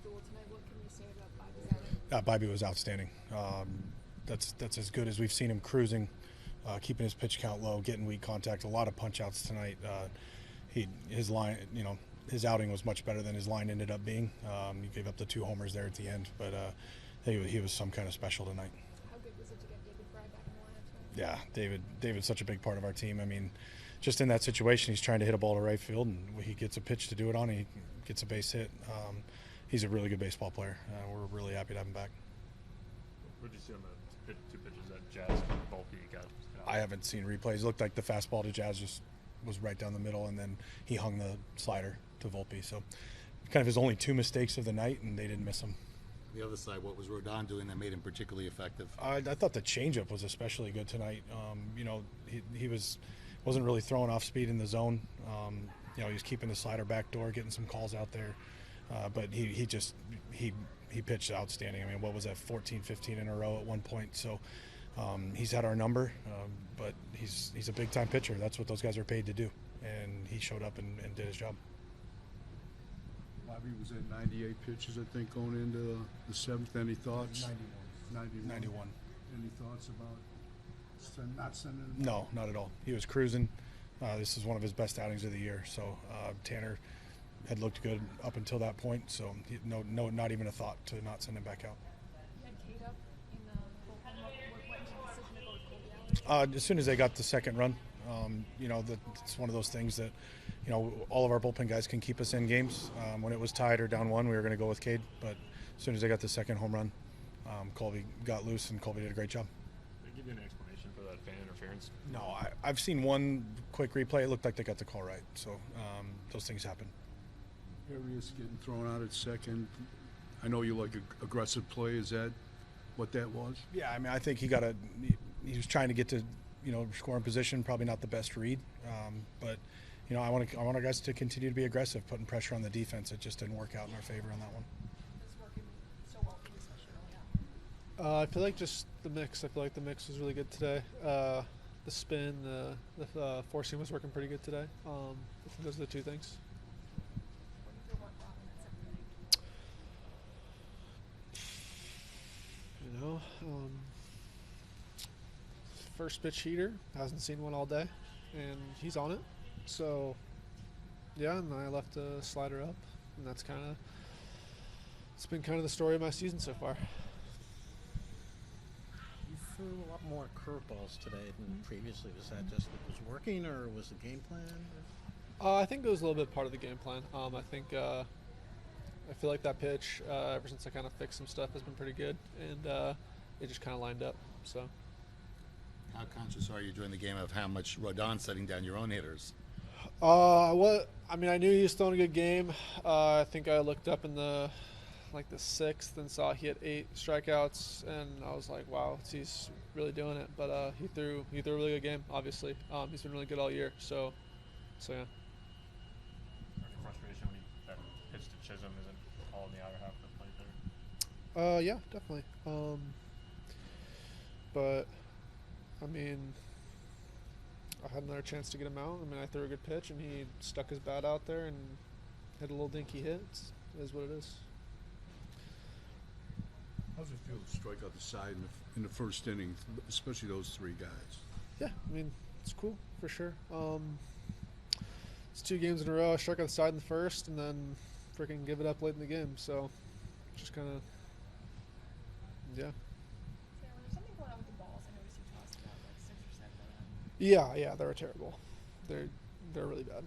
duel tonight. What can you say about Bibee's outing? Bibee was outstanding. That's as good as we've seen him cruising, keeping his pitch count low, getting weak contact. A lot of punch outs tonight. His line, his outing was much better than his line ended up being. He gave up the 2 homers there at the end, but he was some kind of special tonight. How good was it to get David Fry back in the lineup tonight? Yeah, David's such a big part of our team. I mean, just in that situation, he's trying to hit a ball to right field, and he gets a pitch to do it on, and he gets a base hit. He's a really good baseball player. We're really happy to have him back. What did you see on the 2 pitches that Jazz and Volpe got? I haven't seen replays. It looked like the fastball to Jazz just was right down the middle, and then he hung the slider to Volpe. So kind of his only 2 mistakes of the night, and they didn't miss him. The other side, what was Rodon doing that made him particularly effective? I thought the changeup was especially good tonight. He wasn't really throwing off speed in the zone. He was keeping the slider back door, getting some calls out there. But he pitched outstanding. I mean, what was that, 14, 15 in a row at one point? So he's had our number, but he's a big-time pitcher. That's what those guys are paid to do, and he showed up and did his job. Bobby was at 98 pitches, I think, going into the 7th. Any thoughts? 91. Any thoughts about not sending him? No, not at all. He was cruising. This is one of his best outings of the year. So Tanner had looked good up until that point. So not even a thought to not send him back out. You had Kate up in the bullpen. What went into the decision to go with Colby out? As soon as they got the second run, it's one of those things that, all of our bullpen guys can keep us in games. When it was tied or down 1, we were going to go with Cade. But as soon as they got the second home run, Colby got loose, and Colby did a great job. Did they give you an explanation for that fan interference? No, I've seen one quick replay. It looked like they got the call right. So those things happen. Arias getting thrown out at second. I know you like aggressive play. Is that what that was? Yeah, I mean, I think he was trying to get to, scoring position. Probably not the best read, but I want our guys to continue to be aggressive, putting pressure on the defense. It just didn't work out in our favor on that one. It's working so well for you, especially early on. I feel like just the mix. I feel like the mix was really good today. The spin, the four seam was working pretty good today. I think those are the 2 things. What do you feel about Robin at 7th inning? First pitch heater. Hasn't seen one all day, and he's on it. So, yeah, and I left a slider up, and it's been kind of the story of my season so far. You threw a lot more curveballs today than previously. Was that just it was working, or was the game plan? I think it was a little bit part of the game plan. I feel like that pitch, ever since I kind of fixed some stuff, has been pretty good, and it just kind of lined up. So, How conscious are you during the game of how much Rodon's setting down your own hitters? I knew he was throwing a good game. I think I looked up in the 6th and saw he had 8 strikeouts, and I was like, wow, he's really doing it. But he threw a really good game. Obviously, he's been really good all year. So yeah. Frustration when that pitch to Chisholm isn't all in the outer half of the plate there? Yeah, definitely. But I mean, I had another chance to get him out. I threw a good pitch, and he stuck his bat out there and hit a little dinky hit. It is what it is. How does it feel to strike out the side in the first inning, especially those 3 guys? Yeah, it's cool for sure. It's 2 games in a row. I struck out the side in the first, and then freaking give it up late in the game. So, just kind of, yeah. Sarah, was there something going on with the balls? I noticed you tossed about 6 or 7 of them. Yeah, they were terrible. They're really bad.